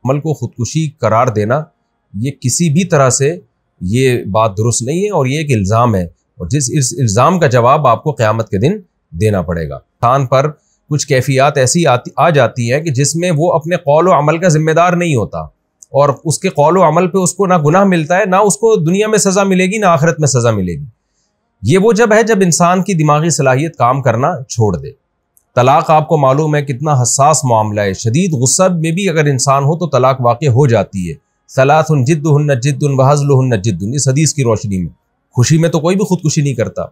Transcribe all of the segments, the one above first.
عمل کو خودکشی قرار دینا یہ کسی بھی طرح سے یہ بات درست نہیں ہے، اور یہ ایک الزام ہے، اور اس الزام کا جواب آپ کو قیامت کے دن دینا پڑے گا۔ انسان پر کچھ کیفیات ایسی آ جاتی ہیں کہ جس میں وہ اپنے قول و عمل کا ذمہ دار نہیں ہوتا، اور اس کے قول و عمل پہ اس کو نہ گناہ ملتا ہے، نہ اس کو دنیا میں سزا ملے گی، نہ آخرت میں سزا ملے گی۔ یہ وہ جب ہے جب انسان کی دماغی صلاحیت کام کرنا چھوڑ دے۔ طلاق آپ کو معلوم ہے کتنا حساس معاملہ ہے، شدید غصہ میں بھی اگر انسان ہو تو طلاق واقع ہو جاتی ہے۔ ثلاث جدہن جد وہزلہن جد، اس حدیث کی روشنی میں خوشی میں تو کوئی بھی خودکشی نہیں کرتا۔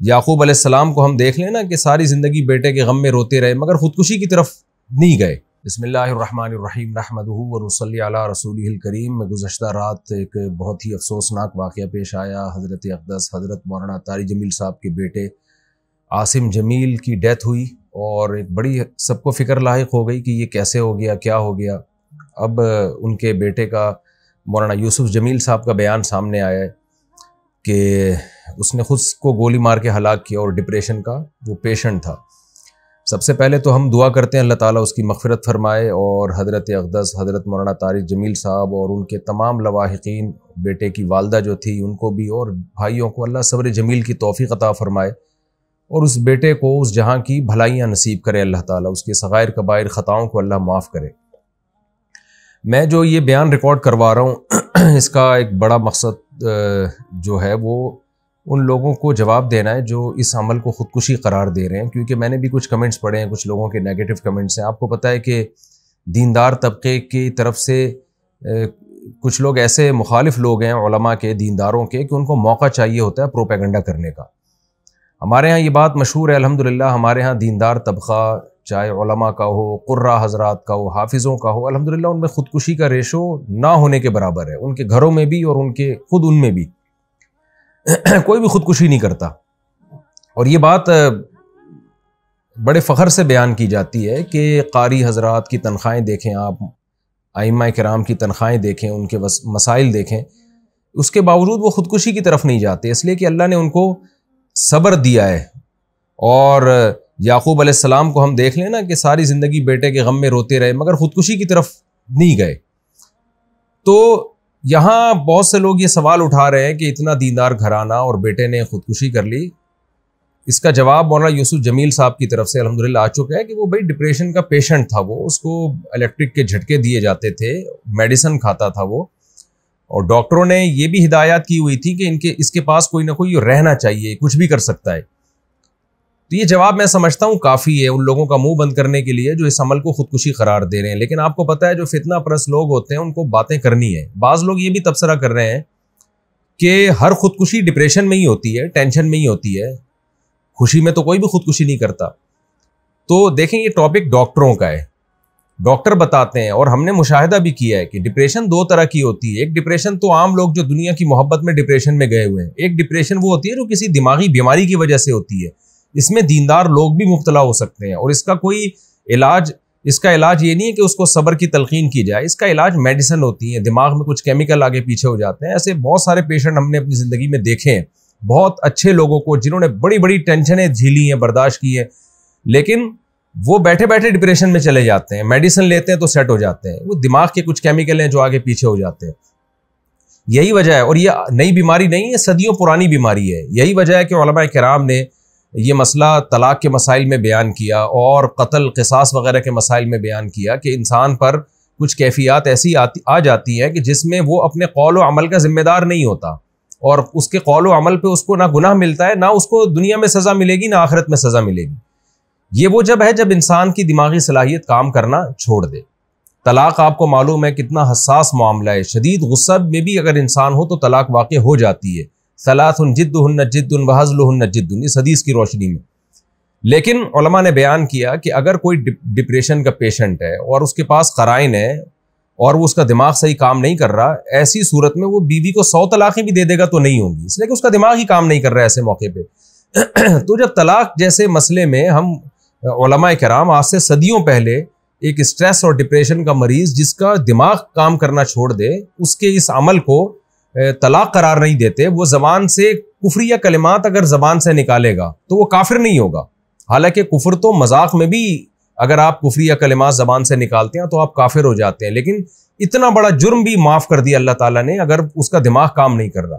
یعقوب علیہ السلام کو ہم دیکھ لیں نا کہ ساری زندگی بیٹے کے غم میں روتے رہے مگر خودکشی کی طرف نہیں گئے۔ بسم اللہ الرحمن الرحیم، نحمدہ ونصلی علی رسولہ الکریم۔ میں گزشتہ رات ایک بہت ہی افسوسناک واقعہ پیش آیا۔ حضرت اقدس حضرت مولانا طارق جمیل صاحب کے بیٹے عاصم جمیل کی ڈیتھ ہوئی، اور ایک بڑی سب کو فکر لاحق ہو گئی کہ یہ کیسے ہو گیا، کیا ہو گیا۔ اب ان کے بیٹے کا مولانا یوسف جمیل صاحب کا بیان سامنے آیا ہے کہ اس نے خود کو گولی مار کے ہلاک کیا، اور ڈپریشن کا وہ پیشنٹ تھا۔ سب سے پہلے تو ہم دعا کرتے ہیں اللہ تعالیٰ اس کی مغفرت فرمائے، اور حضرت اقدس حضرت مولانا طارق جمیل صاحب اور ان کے تمام لواحقین، بیٹے کی والدہ جو تھی ان کو بھی، اور بھائیوں کو اللہ صبر جمیل کی توفیق عطا فرمائے، اور اس بیٹے کو اس جہاں کی بھلائیاں نصیب کرے اللہ تعالیٰ، اس کے صغائر کبائر خطاؤں کو اللہ معاف کرے۔ میں جو یہ بیان ریکارڈ کروا رہا ہوں اس کا ایک بڑا مقصد جو ہے وہ ان لوگوں کو جواب دینا ہے جو اس عمل کو خودکشی قرار دے رہے ہیں، کیونکہ میں نے بھی کچھ کمنٹس پڑھے ہیں، کچھ لوگوں کے نیگیٹو کمنٹس ہیں۔ آپ کو پتہ ہے کہ دیندار طبقے کی طرف سے کچھ لوگ ایسے مخالف لوگ ہیں علماء کے، دینداروں کے، کہ ان کو موقع چاہیے ہوتا ہے پروپیگنڈا کرنے کا۔ ہمارے ہاں یہ بات مشہور ہے الحمدللہ، ہمارے ہاں دیندار طبقہ چاہے علماء کا ہو، قراء حضرات کا ہو، حافظوں کا ہو، الحمدللہ ان میں خودکشی کا ریشو نہ ہونے کے برابر ہے، ان کے گھروں میں بھی اور ان کے خود ان میں بھی کوئی بھی خودکشی نہیں کرتا۔ اور یہ بات بڑے فخر سے بیان کی جاتی ہے کہ قاری حضرات کی تنخواہیں دیکھیں آپ، ائمہ کرام کی تنخواہیں دیکھیں، ان کے مسائل دیکھیں، اس کے باوجود وہ خودکشی کی طرف نہیں جاتے، اس لیے کہ اللہ نے ان کو صبر دیا ہے۔ اور یعقوب علیہ السلام کو ہم دیکھ لیں نا کہ ساری زندگی بیٹے کے غم میں روتے رہے مگر خودکشی کی طرف نہیں گئے۔ تو یہاں بہت سے لوگ یہ سوال اٹھا رہے ہیں کہ اتنا دیندار گھرانہ اور بیٹے نے خودکشی کر لی۔ اس کا جواب مولانا یوسف جمیل صاحب کی طرف سے الحمدللہ آ چکا ہے کہ وہ بھائی ڈپریشن کا پیشنٹ تھا، وہ اس کو الیکٹرک کے جھٹکے دیے جاتے تھے، میڈیسن کھاتا تھا وہ، اور ڈاکٹروں نے یہ بھی ہدایات کی ہوئی تھی کہ اس کے پاس کوئی نہ کوئی رہنا چاہیے، کچھ بھی کر سکتا ہے۔ تو یہ جواب میں سمجھتا ہوں کافی ہے ان لوگوں کا منہ بند کرنے کے لیے جو اس عمل کو خودکشی قرار دے رہے ہیں۔ لیکن آپ کو پتہ ہے جو فتنہ پرست لوگ ہوتے ہیں ان کو باتیں کرنی ہے۔ بعض لوگ یہ بھی تبصرہ کر رہے ہیں کہ ہر خودکشی ڈپریشن میں ہی ہوتی ہے، ٹینشن میں ہی ہوتی ہے، خوشی میں تو کوئی بھی خودکشی نہیں کرتا۔ تو دیکھیں یہ ٹاپک ڈاکٹروں کا ہے، ڈاکٹر بتاتے ہیں، اور ہم نے مشاہدہ بھی کیا ہے کہ ڈپریشن دو طرح کی ہوتی ہے۔ ایک ڈپریشن تو عام لوگ جو دنیا کی محبت میں ڈپریشن میں گئے ہوئے ہیں، ایک ڈپریشن وہ ہوتی ہے جو کسی دماغی بیماری کی وجہ سے ہوتی ہے، اس میں دیندار لوگ بھی مبتلا ہو سکتے ہیں، اور اس کا کوئی علاج، اس کا علاج یہ نہیں ہے کہ اس کو صبر کی تلقین کی جائے، اس کا علاج میڈیسن ہوتی ہے، دماغ میں کچھ کیمیکل آگے پیچھے ہو جاتے ہیں۔ ایسے بہت سارے پیشنٹ ہم نے اپنی زندگی میں دیکھے ہیں، بہت اچھے لوگوں کو جنہوں نے بڑی بڑی ٹینشنیں جھیلی ہیں، برداشت کی ہیں، لیکن وہ بیٹھے بیٹھے ڈپریشن میں چلے جاتے ہیں، میڈیسن لیتے ہیں تو سیٹ ہو جاتے ہیں، وہ دماغ کے کچھ کیمیکل ہیں جو آگے پیچھے ہو جاتے ہیں۔ یہی وجہ ہے، اور یہ نئی بیماری نہیں ہے، صدیوں پرانی بیماری ہے۔ یہی وجہ ہے کہ علماء کرام نے یہ مسئلہ طلاق کے مسائل میں بیان کیا اور قتل قصاص وغیرہ کے مسائل میں بیان کیا کہ انسان پر کچھ کیفیات ایسی آ جاتی ہیں کہ جس میں وہ اپنے قول و عمل کا ذمہ دار نہیں ہوتا، اور اس کے قول و عمل پہ اس کو نہ گناہ ملتا ہے، نہ اس کو دنیا میں سزا ملے گی، نہ آخرت میں سزا ملے گی۔ یہ وہ جب ہے جب انسان کی دماغی صلاحیت کام کرنا چھوڑ دے۔ طلاق آپ کو معلوم ہے کتنا حساس معاملہ ہے، شدید غصہ میں بھی اگر انسان ہو تو طلاق واقع ہو جاتی ہے۔ ثلاث جدہن جد وہزلہن جد، اس حدیث کی روشنی میں۔ لیکن علماء نے بیان کیا کہ اگر کوئی ڈپریشن کا پیشنٹ ہے اور اس کے پاس قرائن ہے اور وہ اس کا دماغ صحیح کام نہیں کر رہا، ایسی صورت میں وہ بیوی کو 100 طلاقیں بھی دے دے گا تو نہیں ہوگی، اس لیے کہ اس کا دماغ ہی کام نہیں کر رہا ہے ایسے موقع پہ۔ تو جب طلاق جیسے مسئلے میں ہم علماء کرام آج سے صدیوں پہلے ایک اسٹریس اور ڈپریشن کا مریض جس کا دماغ کام کرنا چھوڑ دے، اس کے اس عمل کو طلاق قرار نہیں دیتے، وہ زبان سے کفریہ کلمات اگر زبان سے نکالے گا تو وہ کافر نہیں ہوگا۔ حالانکہ کفر تو مذاق میں بھی اگر آپ کفریہ کلمات زبان سے نکالتے ہیں تو آپ کافر ہو جاتے ہیں، لیکن اتنا بڑا جرم بھی معاف کر دیا اللہ تعالیٰ نے اگر اس کا دماغ کام نہیں کر رہا.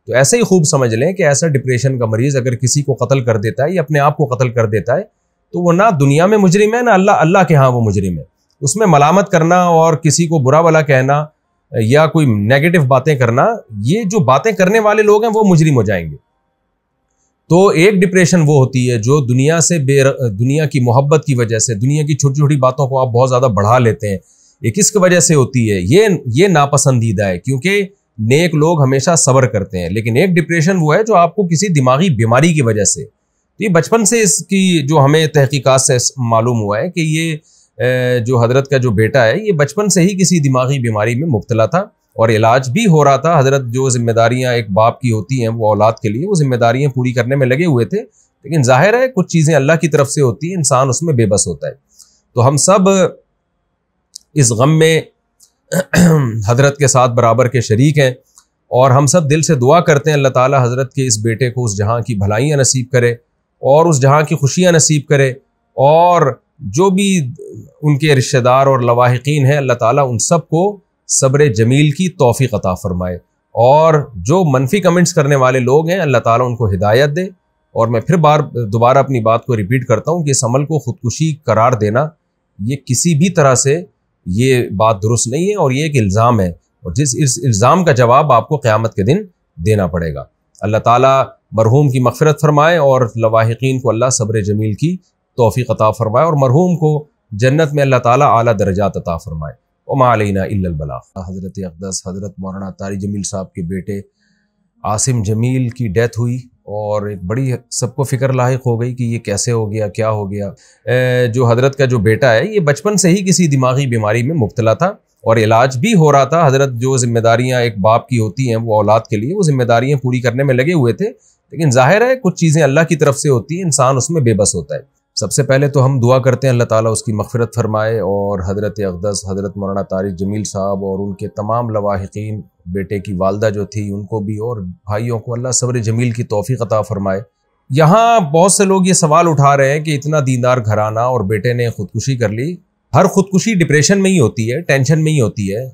تو ایسے ہی خوب سمجھ لیں کہ ایسا ڈپریشن کا مریض اگر کسی کو قتل کر دیتا ہے یا اپنے آپ کو قتل کر دیتا ہے تو وہ نہ دنیا میں مجرم ہے نہ اللہ کے ہاں وہ مجرم ہے. اس میں ملامت کرنا اور کسی کو برا بھلا کہنا یا کوئی نیگیٹو باتیں کرنا، یہ جو باتیں کرنے والے لوگ ہیں وہ مجرم ہو جائیں گے. تو ایک ڈپریشن وہ ہوتی ہے جو دنیا کی محبت کی وجہ سے دنیا کی چھوٹی چھوٹی باتوں کو آپ بہت زیادہ بڑھا لیتے ہیں، یہ کس کی وجہ سے ہوتی ہے؟ یہ ناپسندیدہ ہے، کیونکہ نیک لوگ ہمیشہ صبر کرتے ہیں. لیکن ایک ڈپریشن وہ ہے جو آپ کو کسی دماغی بیماری کی وجہ سے، یہ بچپن سے اس کی جو ہمیں تحقیقات سے معلوم ہوا ہے کہ یہ جو حضرت کا جو بیٹا ہے یہ بچپن سے ہی کسی دماغی بیماری میں مبتلا تھا اور علاج بھی ہو رہا تھا. حضرت جو ذمہ داریاں ایک باپ کی ہوتی ہیں وہ اولاد کے لیے وہ ذمہ داریاں پوری کرنے میں لگے ہوئے تھے، لیکن ظاہر ہے کچھ چیزیں اللہ کی طرف سے ہوتی ہیں، انسان اس میں بے بس ہوتا ہے. تو ہم سب اس غم میں حضرت کے ساتھ برابر کے شریک ہیں اور ہم سب دل سے دعا کرتے ہیں اللہ تعالیٰ حضرت کے اس بیٹے کو اس جہاں کی بھلائیاں نصیب کرے اور اس جہاں کی خوشیاں نصیب کرے، اور جو بھی ان کے رشتہ دار اور لواحقین ہیں اللہ تعالیٰ ان سب کو صبر جمیل کی توفیق عطا فرمائے، اور جو منفی کمنٹس کرنے والے لوگ ہیں اللہ تعالیٰ ان کو ہدایت دے. اور میں پھر دوبارہ اپنی بات کو ریپیٹ کرتا ہوں کہ اس عمل کو خودکشی قرار دینا یہ کسی بھی طرح سے یہ بات درست نہیں ہے اور یہ ایک الزام ہے، اور اس الزام کا جواب آپ کو قیامت کے دن دینا پڑے گا. اللہ تعالیٰ مرحوم کی مغفرت فرمائے اور لواحقین کو اللہ صبر جمیل کی توفیق عطا فرمائے اور مرحوم کو جنت میں اللہ تعالیٰ اعلیٰ درجات عطا فرمائے. وما علینا الا البلاغ. حضرت اقدس حضرت مولانا طارق جمیل صاحب کے بیٹے عاصم جمیل کی ڈیتھ ہوئی اور ایک بڑی سب کو فکر لاحق ہو گئی کہ یہ کیسے ہو گیا، کیا ہو گیا. جو حضرت کا جو بیٹا ہے یہ بچپن سے ہی کسی دماغی بیماری میں مبتلا تھا اور علاج بھی ہو رہا تھا. حضرت جو ذمہ داریاں ایک باپ کی ہوتی ہیں وہ اولاد کے لیے وہ ذمہ داریاں پوری کرنے میں لگے ہوئے تھے، لیکن ظاہر ہے کچھ چیزیں اللہ کی طرف سے ہوتی ہیں، انسان اس میں بے بس ہوتا ہے. سب سے پہلے تو ہم دعا کرتے ہیں اللہ تعالیٰ اس کی مغفرت فرمائے اور حضرت اقدس حضرت مولانا طارق جمیل صاحب اور ان کے تمام لواحقین، بیٹے کی والدہ جو تھی ان کو بھی اور بھائیوں کو اللہ صبر جمیل کی توفیق عطا فرمائے. یہاں بہت سے لوگ یہ سوال اٹھا رہے ہیں کہ اتنا دیندار گھرانہ اور بیٹے نے خودکشی کر لی. ہر خودکشی ڈپریشن میں ہی ہوتی ہے، ٹینشن میں ہی ہوتی ہے،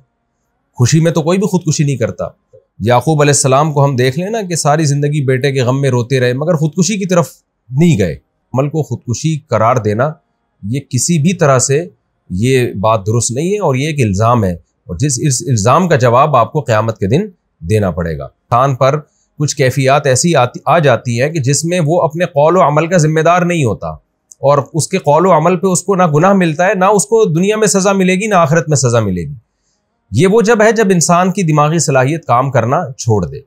خوشی میں تو کوئی بھی خودکشی نہیں کرتا. یعقوب علیہ السلام کو ہم دیکھ لیں نا کہ ساری زندگی بیٹے کے غم میں روتے رہے مگر خودکشی کی طرف نہیں گئے. عمل کو خودکشی قرار دینا یہ کسی بھی طرح سے یہ بات درست نہیں ہے اور یہ ایک الزام ہے، اور اس الزام کا جواب آپ کو قیامت کے دن دینا پڑے گا. انسان پر کچھ کیفیات ایسی آ جاتی ہیں کہ جس میں وہ اپنے قول و عمل کا ذمہ دار نہیں ہوتا اور اس کے قول و عمل پہ اس کو نہ گناہ ملتا ہے، نہ اس کو دنیا میں سزا ملے گی نہ آخرت میں سزا ملے گی. یہ وہ جب ہے جب انسان کی دماغی صلاحیت کام کرنا چھوڑ دے.